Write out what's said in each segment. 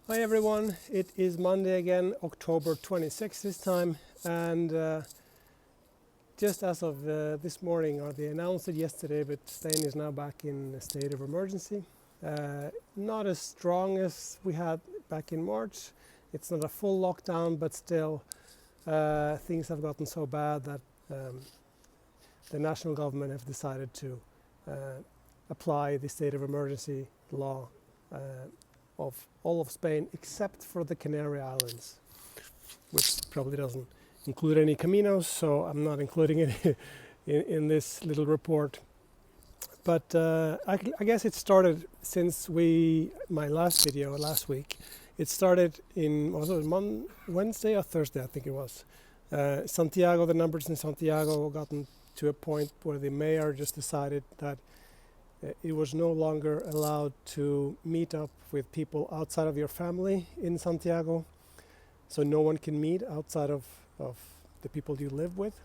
Hi everyone, it is Monday again, October 26th this time, and just as of this morning, or they announced it yesterday, but Spain is now back in a state of emergency. Not as strong as we had back in March. It's not a full lockdown, but still things have gotten so bad that the national government have decided to apply the state of emergency law of all of Spain except for the Canary Islands, which probably doesn't include any caminos, so I'm not including it in this little report. But I guess it started since my last video last week. It started was it Wednesday or Thursday, I think it was. Santiago, the numbers in Santiago gotten to a point where the mayor just decided that it was no longer allowed to meet up with people outside of your family in Santiago. So no one can meet outside of the people you live with.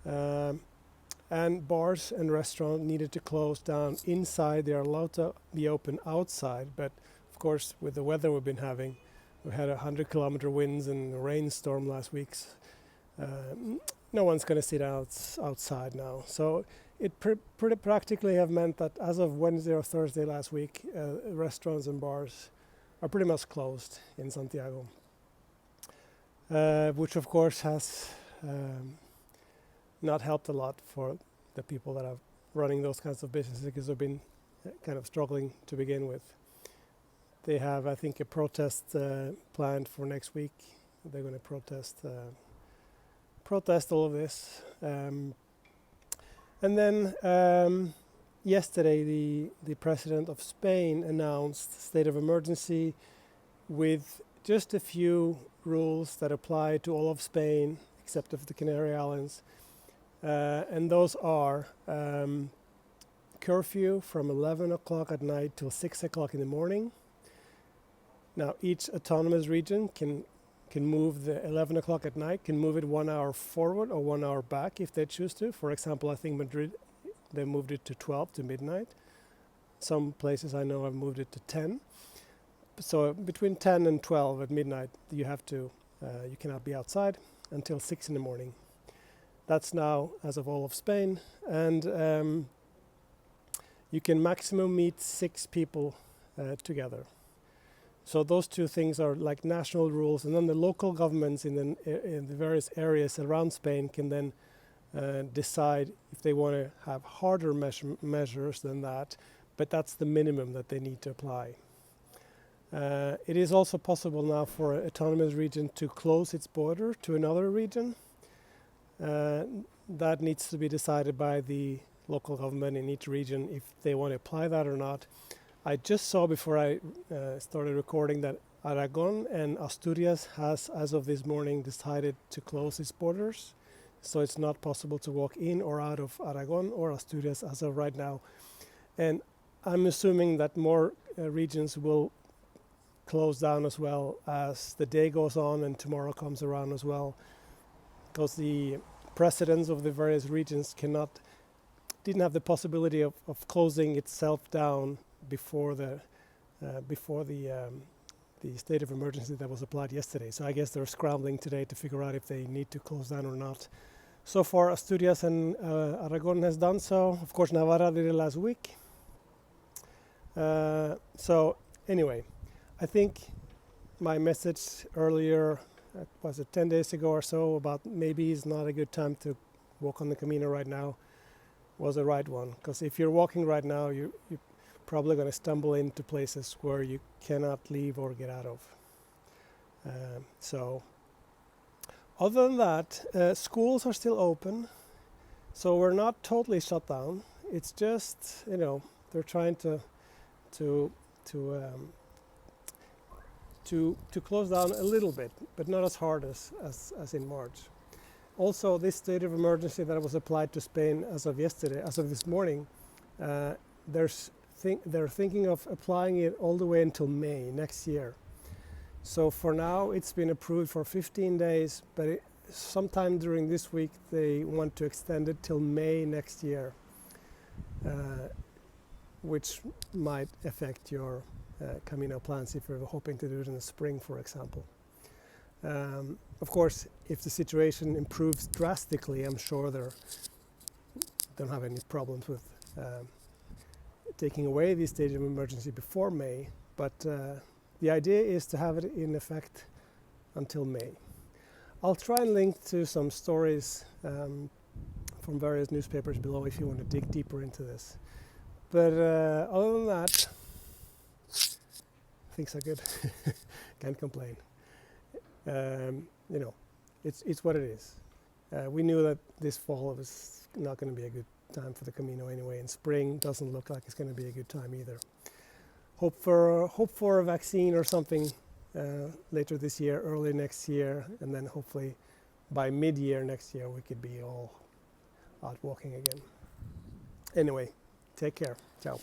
And bars and restaurants needed to close down inside. They are allowed to be open outside, but of course with the weather we've been having, we had 100-kilometer winds and a rainstorm last week. No one's going to sit outside now. So it pretty practically have meant that as of Wednesday or Thursday last week, restaurants and bars are pretty much closed in Santiago, which of course has not helped a lot for the people that are running those kinds of businesses, because they've been kind of struggling to begin with. They have, I think, a protest planned for next week. They're going to protest all of this. And then yesterday, the president of Spain announced state of emergency with just a few rules that apply to all of Spain, except of the Canary Islands. And those are curfew from 11 o'clock at night till 6 o'clock in the morning. Now, each autonomous region can move the 11 o'clock at night, can move it 1 hour forward or 1 hour back if they choose to. For example, I think Madrid, they moved it to 12 to midnight. Some places I know have moved it to 10. So between 10 and 12 at midnight, you cannot be outside until 6 in the morning. That's now as of all of Spain. And you can maximum meet 6 people together. So those two things are like national rules, and then the local governments in the various areas around Spain can then decide if they want to have harder measures than that, but that's the minimum that they need to apply. It is also possible now for an autonomous region to close its border to another region. That needs to be decided by the local government in each region if they want to apply that or not. I just saw before I started recording that Aragon and Asturias has, as of this morning, decided to close its borders. So it's not possible to walk in or out of Aragon or Asturias as of right now. And I'm assuming that more regions will close down as well as the day goes on and tomorrow comes around as well, because the presidents of the various regions didn't have the possibility of closing itself down before the state of emergency that was applied yesterday. So I guess they're scrambling today to figure out if they need to close down or not. So far, Asturias and Aragon has done so. Of course, Navarra did it last week. So anyway, I think my message earlier, was it 10 days ago or so, about maybe it's not a good time to walk on the Camino right now, was the right one. Because if you're walking right now, you're probably going to stumble into places where you cannot leave or get out of. So other than that, schools are still open, so we're not totally shut down. It's just, they're trying to close down a little bit, but not as hard as in March. Also, this state of emergency that was applied to Spain as of this morning, they're thinking of applying it all the way until May next year. So for now, it's been approved for 15 days, but sometime during this week, they want to extend it till May next year, which might affect your Camino plans if we're hoping to do it in the spring, for example. Of course, if the situation improves drastically, I'm sure they don't have any problems with taking away the state of emergency before May, but the idea is to have it in effect until May. I'll try and link to some stories from various newspapers below if you want to dig deeper into this. But other than that, things are good. Can't complain. You know, it's what it is. We knew that this fall was not going to be a good time for the Camino anyway, and spring doesn't look like it's going to be a good time either. Hope for a vaccine or something later this year, early next year, and then hopefully by mid-year next year we could be all out walking again. Anyway, take care. Ciao.